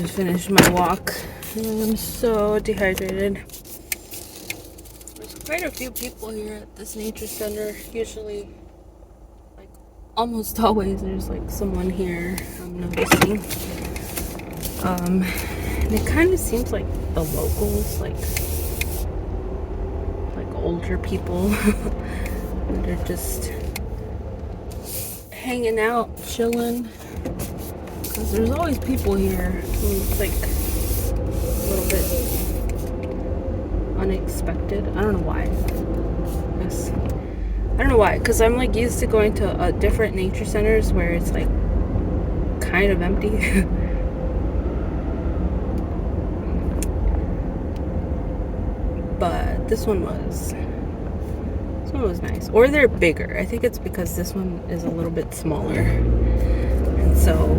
just finished my walk and I'm so dehydrated. There's quite a few people here at this nature center. Usually, like almost always, there's like someone here I'm noticing. And it kind of seems like the locals, like older people that are just hanging out, chilling. Because there's always people here who's like a little bit unexpected. I don't know why. I don't know why, because I'm like used to going to different nature centers where it's like kind of empty. But this one was nice. Or they're bigger. I think it's because this one is a little bit smaller. And so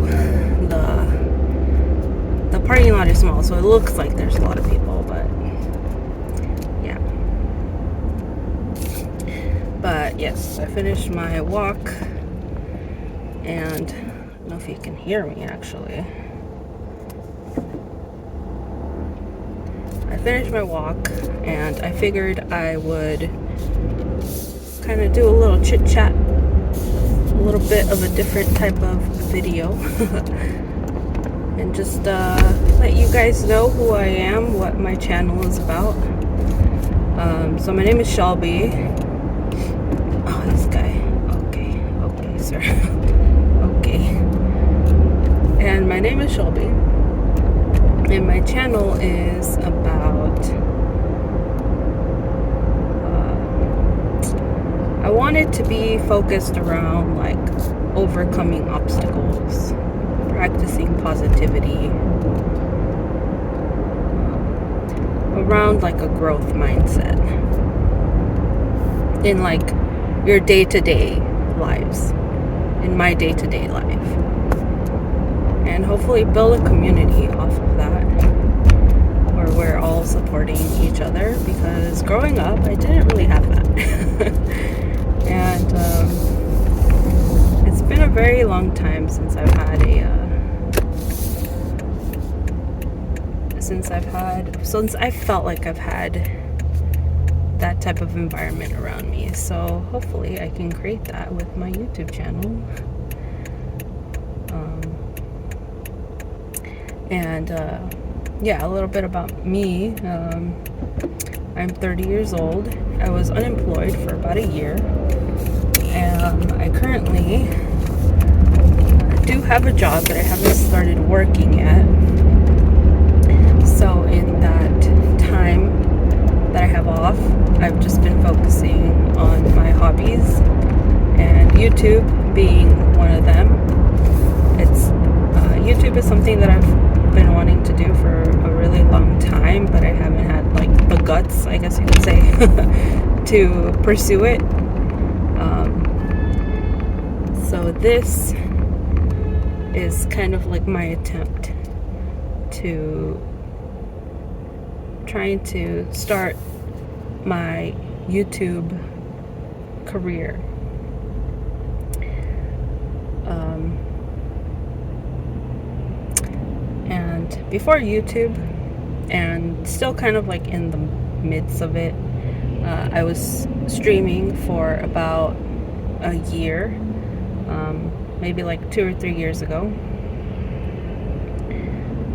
the parking lot is small, so it looks like there's a lot of people, but yeah. But yes, I finished my walk, and I don't know if you can hear me actually. I finished my walk, and I figured I would kind of do a little chit chat, a little bit of a different type of video, and just let you guys know who I am, what my channel is about. So my name is Shelby. Oh, this guy. Okay, sir. Okay. And my name is Shelby. And my channel is about I want it to be focused around like overcoming obstacles, practicing positivity, around like a growth mindset in like your day-to-day lives, in my day-to-day life. And hopefully build a community off of that where we're all supporting each other, because growing up I didn't really have that. And it's been a very long time since I've had since I felt like I've had that type of environment around me. So hopefully I can create that with my YouTube channel. And yeah, a little bit about me. I'm 30 years old. I was unemployed for about a year, and I currently do have a job, but I haven't started working yet. So in that time that I have off, I've just been focusing on my hobbies, and YouTube being one of them. YouTube is something that I've been wanting to do for a really long time, but I haven't had like the guts, I guess you could say, to pursue it. So this is kind of like my attempt to trying to start my YouTube career. And before YouTube, and still kind of like in the midst of it, I was streaming for about a year, maybe like 2 or 3 years ago.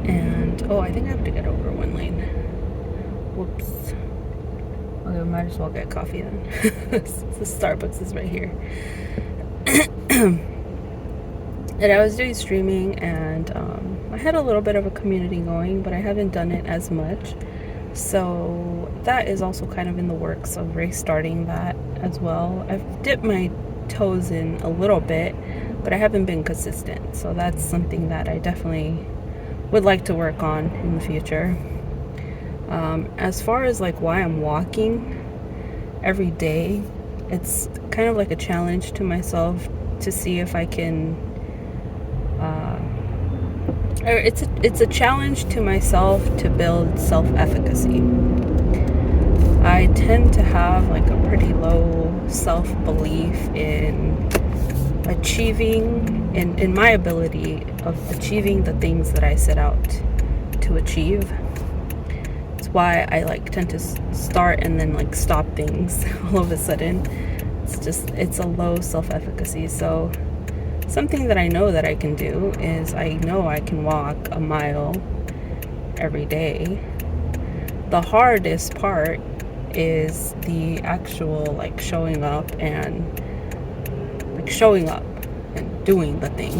And I think I have to get over one lane. Whoops. Okay, we might as well get coffee then. The Starbucks is right here. And I was doing streaming, and I had a little bit of a community going, but I haven't done it as much. So that is also kind of in the works of restarting that as well. I've dipped my toes in a little bit, but I haven't been consistent. So that's something that I definitely would like to work on in the future. As far as like why I'm walking every day, it's kind of like a challenge to myself to see if I can it's a challenge to myself to build self-efficacy. I tend to have like a pretty low self-belief in achieving, in my ability of achieving the things that I set out like to achieve. It's why I like tend to start and then like stop things all of a sudden. It's a low self-efficacy. So something that I know that I can do is I know I can walk a mile every day. The hardest part is the actual like showing up and doing the thing.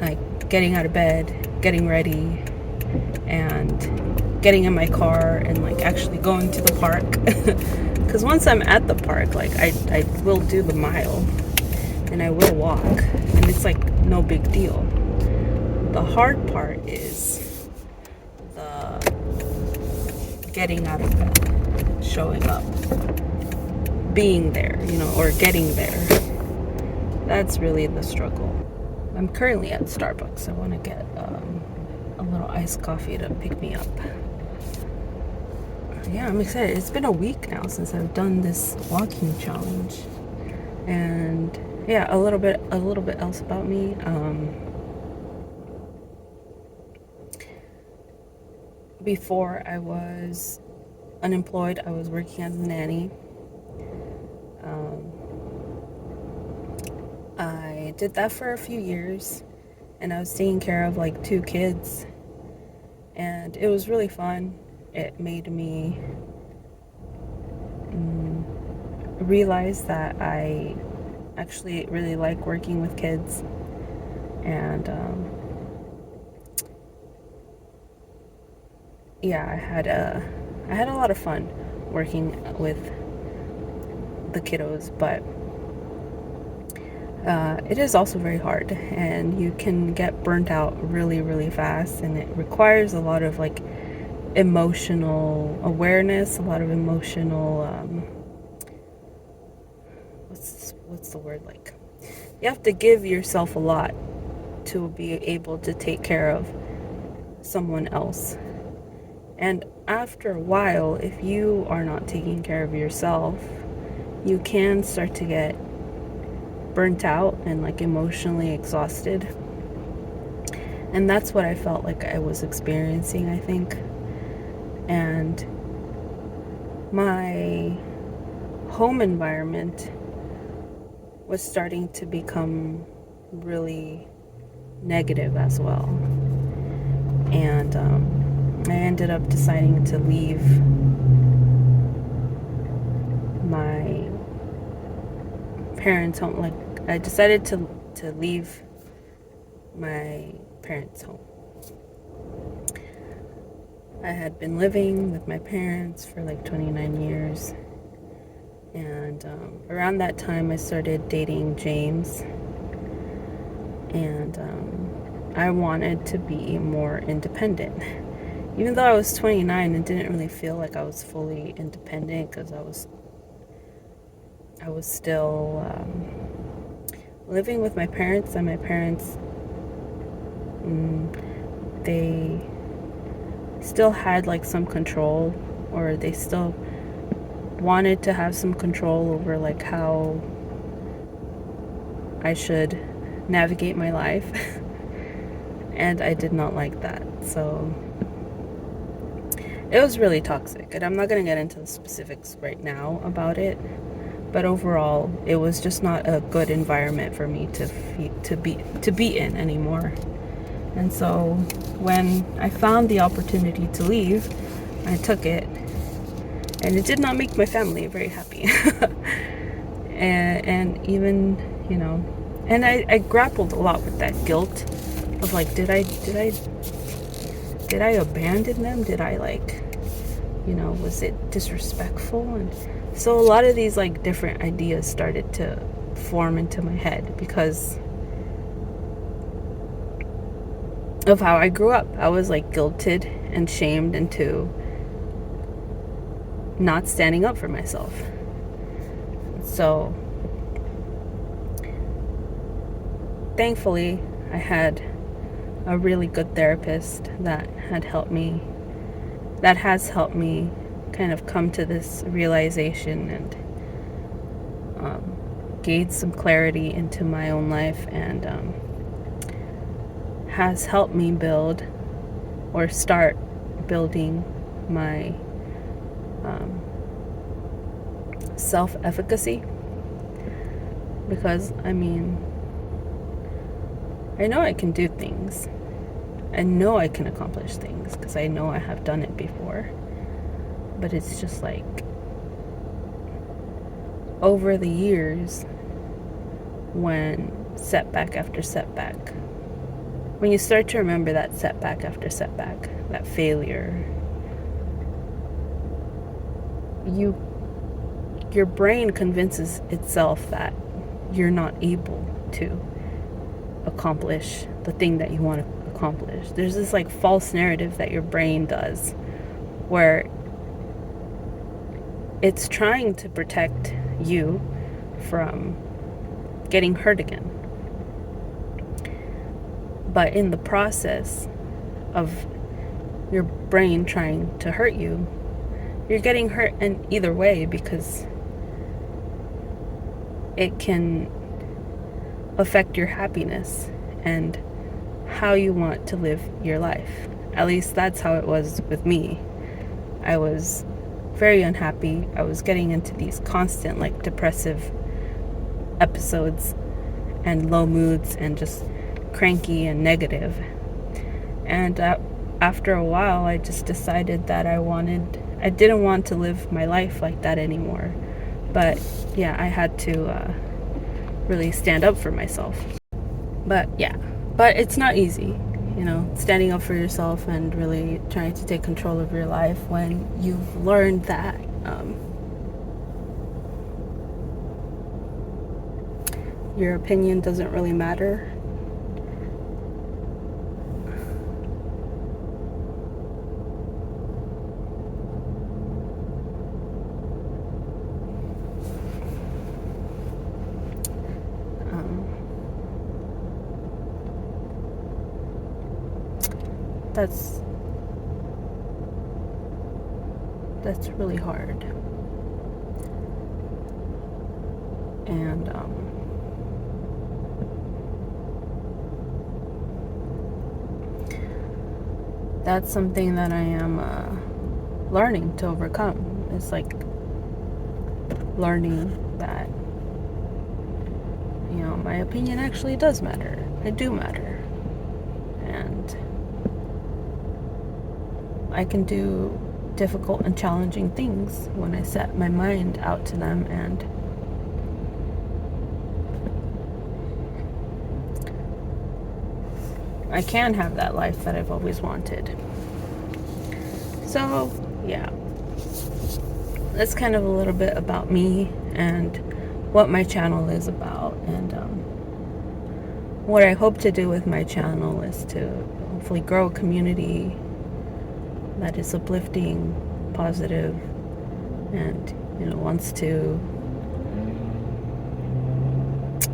Like getting out of bed, getting ready, and getting in my car and like actually going to the park. Because once I'm at the park, like I will do the mile and I will walk, and it's like no big deal. The hard part is the getting out of bed, showing up, being there, or getting there. That's really the struggle. I'm currently at Starbucks. I want to get a little iced coffee to pick me up. Yeah, I'm excited. It's been a week now since I've done this walking challenge. And yeah, a little bit else about me. Before I was unemployed, I was working as a nanny. I did that for a few years, and I was taking care of like 2 kids, and it was really fun. It made me realize that I actually really like working with kids, and yeah, I had a lot of fun working with the kiddos, but it is also very hard, and you can get burnt out really, really fast, and it requires a lot of like emotional awareness, a lot of emotional what's the word, like you have to give yourself a lot to be able to take care of someone else. And after a while, if you are not taking care of yourself, you can start to get burnt out and like emotionally exhausted. And that's what I felt like I was experiencing, I think. And my home environment was starting to become really negative as well. And I ended up deciding to leave my parents' home. Like, I decided to leave my parents' home. I had been living with my parents for like 29 years. And around that time, I started dating James. And I wanted to be more independent. Even though I was 29, it didn't really feel like I was fully independent, because I was still living with my parents, and my parents, they still had like some control, or they still wanted to have some control over like how I should navigate my life. And I did not like that. So it was really toxic, and I'm not going to get into the specifics right now about it, but overall it was just not a good environment for me to be in anymore. And so when I found the opportunity to leave, I took it, and it did not make my family very happy. and even, and I grappled a lot with that guilt of like, did I abandon them? Did I was it disrespectful? And so a lot of these like different ideas started to form into my head because of how I grew up. I was like guilted and shamed into not standing up for myself. So thankfully, I had a really good therapist that has helped me kind of come to this realization and gain some clarity into my own life, and has helped me build or start building my self-efficacy. Because, I mean, I know I can do things. I know I can accomplish things because I know I have done it before. But it's just like, over the years, when setback after setback, when you start to remember that setback after setback, that failure, your brain convinces itself that you're not able to accomplish the thing that you want to accomplish. There's this like false narrative that your brain does where it's trying to protect you from getting hurt again. But in the process of your brain trying to hurt you, you're getting hurt in either way, because it can affect your happiness and how you want to live your life. At least that's how it was with me. I was very unhappy. I was getting into these constant like depressive episodes and low moods and just cranky and negative. And after a while, I just decided that I didn't want to live my life like that anymore. But yeah, I had to really stand up for myself. But it's not easy, standing up for yourself and really trying to take control of your life when you've learned that your opinion doesn't really matter. That's really hard. And that's something that I am learning to overcome. It's like learning that my opinion actually does matter. I do matter. And I can do difficult and challenging things when I set my mind out to them, and I can have that life that I've always wanted. So, yeah. That's kind of a little bit about me and what my channel is about, and what I hope to do with my channel is to hopefully grow a community that is uplifting, positive, and wants to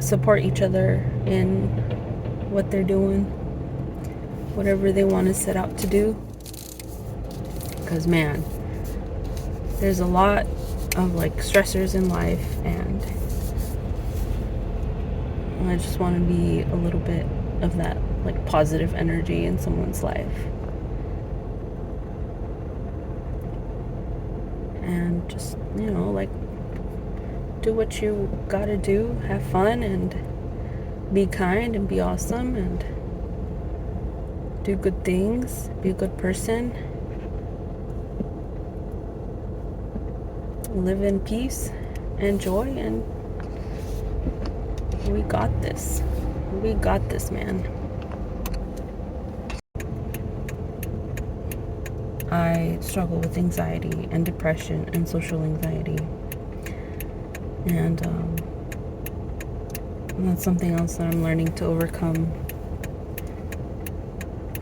support each other in what they're doing, whatever they want to set out to do. Because man, there's a lot of like stressors in life, and I just want to be a little bit of that like positive energy in someone's life. And just, like, do what you gotta do, have fun, and be kind, and be awesome, and do good things, be a good person, live in peace and joy, and we got this. We got this, man. I struggle with anxiety and depression and social anxiety. And that's something else that I'm learning to overcome.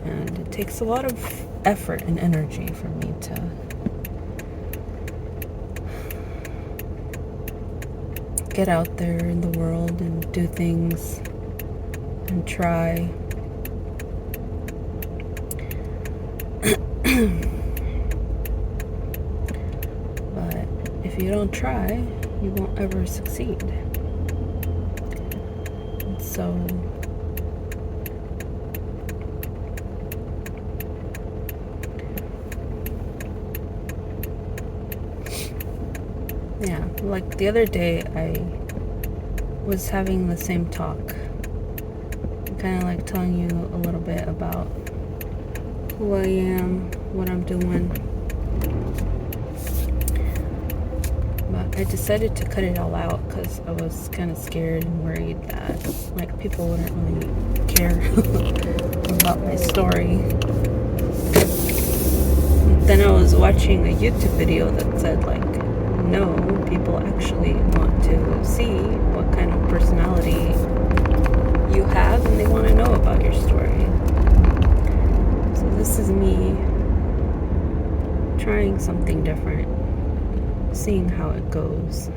And it takes a lot of effort and energy for me to get out there in the world and do things and try. But if you don't try, you won't ever succeed. And so Yeah, like the other day I was having the same talk, kind of like telling you a little bit about who I am, what I'm doing. But I decided to cut it all out because I was kind of scared and worried that like people wouldn't really care about my story. Then I was watching a YouTube video that said like, no, people actually want to see what kind of personality you have and they want to know about your story. So this is me trying something different, seeing how it goes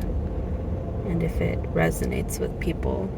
and if it resonates with people.